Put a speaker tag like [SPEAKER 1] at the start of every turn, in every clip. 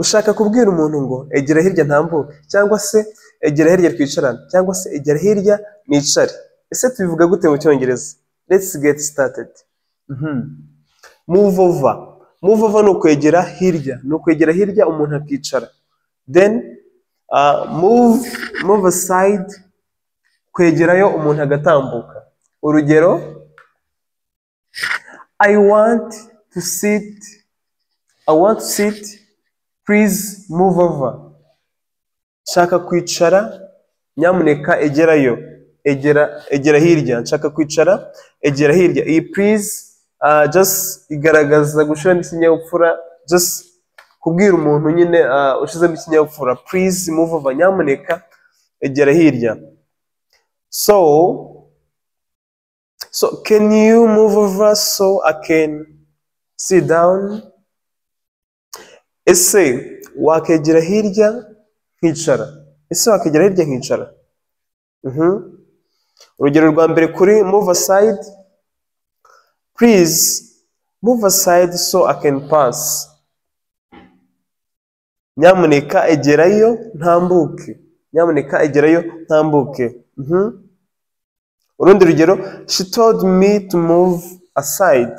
[SPEAKER 1] ushaka kubwira umuntu ngo egera hirya ntambuke, cyangwa se egera hirya twicarane, cyangwa se egera hirya nicare. Ese tubivuga gute mu Cyongereza? Let's get started. Move over. Move over ni ukwegera hirya, ni ukwegera hirya umuntu akicara. Then move aside, kwegerayo umuntu agatambuka. Urugero, I want to sit, please move over. Nshaka kwicara, nyamuneka egerayo, egera hirya. Nshaka kwicara, egera hirya. Iyi please just igaragaza gushiramo ikinyabupfura, just kubwira umuntu nyine ushizemo ikinyabupfura. Please move over, nyamuneka egera hirya. So can you move over so I can sit down? Ese wakegera hirya nkicara? Ese wakegera hirya nkicara? Urugero rwa mbere kuri move aside, please move aside so I can pass. Nyamuneka egerayo ntambuke, nyamuneka egerayo ntambuke. Urundi rugero, she told me to move aside.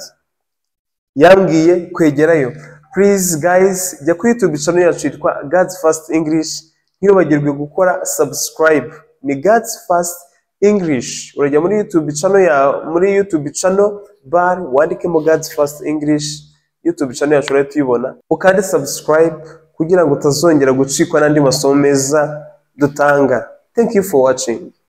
[SPEAKER 1] Yambwiye kwegerayo. Please guys, jya kuri YouTube channel yacu yitwa God's First English, ntibagirwe gukora subscribe. Ni God's First English. Urajya muri YouTube channel bar wandikemo God's First English, YouTube channel yacu urahita uyibona, ukande subscribe kugira ngo utazongera gucikwa n'andi masomo meza dutanga. Thank you for watching.